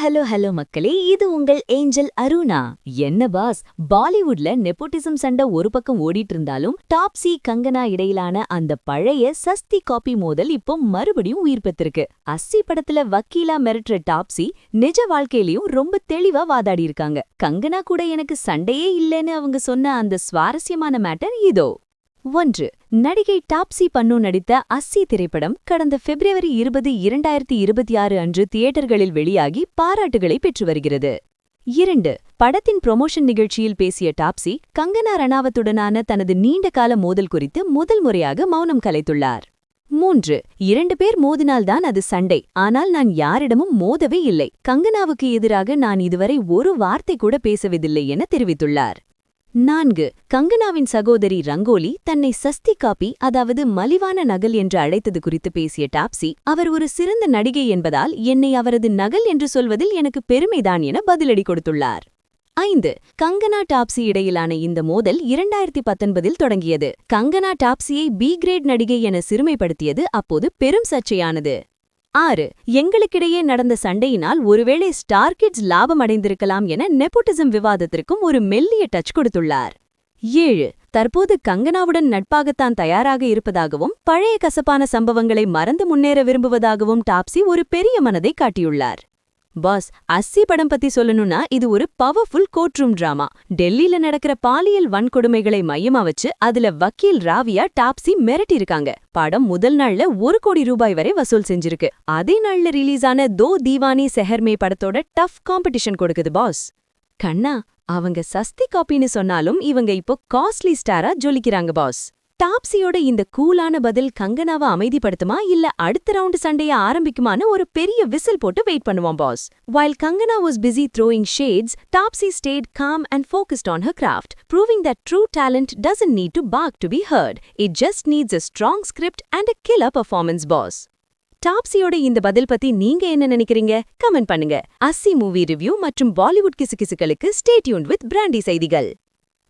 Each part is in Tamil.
ஹலோ மக்களே, இது உங்கள் ஏஞ்சல் அருணா. என்ன பாஸ், பாலிவுட்ல நெப்போட்டிசம் சண்டை ஒரு பக்கம் ஓடிட்டு இருந்தாலும் டாப்ஸி கங்கனா இடையிலான அந்த பழைய சஸ்தி காப்பி மோதல் இப்போ மறுபடியும் உயிர் பெற்றிருக்கு. அஸ்ஸி படத்துல வக்கீலா மிரட்டுற டாப்ஸி நிஜ வாழ்க்கையிலயும் ரொம்ப தெளிவா வாதாடி இருக்காங்க. கங்கனா கூட எனக்கு சண்டையே இல்லைன்னு அவங்க சொன்ன அந்த சுவாரஸ்யமான மேட்டர் இதோ. 1. நடிகை டாப்ஸி பன்னு நடித்த அஸ்ஸி திரைப்படம் கடந்த February 20, 2026 அன்று தியேட்டர்களில் வெளியாகி பாராட்டுகளை பெற்று வருகிறது. 2. படத்தின் ப்ரொமோஷன் நிகழ்ச்சியில் பேசிய டாப்ஸி கங்கனா ரணாவத்துடனான தனது நீண்டகால மோதல் குறித்து முதல் முறையாக மௌனம் கலைத்துள்ளார். 3. 2 பேர் மோதினால்தான் அது சண்டை, ஆனால் நான் யாரிடமும் மோதவே இல்லை. கங்கனாவுக்கு எதிராக நான் இதுவரை ஒரு வார்த்தை கூட பேசவதில்லை என தெரிவித்துள்ளார். 4. கங்கனாவின் சகோதரி ரங்கோலி தன்னை சஸ்தி காப்பி, அதாவது மலிவான நகல் என்று அழைத்தது குறித்து பேசிய டாப்ஸி, அவர் ஒரு சிறந்த நடிகை என்பதால் என்னை அவரது நகல் என்று சொல்வதில் எனக்கு பெருமைதான் என பதிலடி கொடுத்துள்ளார். 5. கங்கனா டாப்ஸி இடையிலான இந்த மோதல் 2019இல் தொடங்கியது. கங்கனா டாப்ஸியை பி கிரேட் நடிகை என சிறுமைப்படுத்தியது அப்போது பெரும் சர்ச்சையானது. 6. எங்களுக்கிடையே நடந்த சண்டையினால் ஒருவேளை ஸ்டார் கிட்ஸ் லாபம் அடைந்திருக்கலாம் என நெப்போட்டிசம் விவாதத்திற்கும் ஒரு மெல்லிய டச் கொடுத்துள்ளார். 7. தற்போது கங்கனாவுடன் நட்பாகத்தான் தயாராக இருப்பதாகவும் பழைய கசப்பான சம்பவங்களை மறந்து முன்னேற விரும்புவதாகவும் டாப்ஸி ஒரு பெரிய மனதை காட்டியுள்ளார். பாஸ், அஸ்ஸி படம் பத்தி சொல்லணும்னா இது ஒரு பவர்ஃபுல் கோர்ட்ரூம் டிராமா. டெல்லியில நடக்கிற பாலியல் வன்கொடுமைகளை மையமா வச்சு அதுல வக்கீல் ராவியா டாப்ஸி மிரட்டியிருக்காங்க. படம் முதல் நாள்ல 1 கோடி ரூபாய் வரை வசூல் செஞ்சிருக்கு. அதே நாள்ல ரிலீஸ் ஆன தோ தீவானி செஹர்மே படத்தோட டஃப் காம்படிஷன் கொடுக்குது பாஸ். கண்ணா, அவங்க சஸ்தி காப்பின்னு சொன்னாலும் இவங்க இப்போ காஸ்ட்லி ஸ்டாரா ஜொலிக்கிறாங்க பாஸ். டாப்ஸியோட இந்த கூலான பதில் கங்கனாவை அமைதிப்படுத்துமா இல்ல அடுத்த ரவுண்ட் சண்டைய ஆரம்பிக்குமான்னு ஒரு பெரிய விசில் போட்டு வெயிட் பண்ணுவோம் pass. While Kangana was busy throwing shades, Topsy stayed calm and focused on her craft, proving that true talent doesn't need to bark to be heard. It just needs a strong script and a killer performance boss. டாப்ஸியோட இந்த பதில் பத்தி நீங்க என்ன நினைக்கிறீங்க? கமெண்ட் பண்ணுங்க. அஸ்ஸி மூவி ரிவ்யூ மற்றும் பாலிவுட் கிசுகிசுகளுக்கு ஸ்டே டியூன்ட் வித் பிராண்டி செய்திகள்.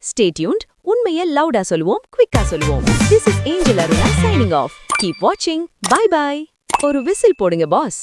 Stay tuned. உண்மையை லவுடா சொல்லுவோம், குவிக்கா சொல்லுவோம். This is Angel Aruna signing off. Keep watching. Bye bye. ஒரு விசில் போடுங்க பாஸ்.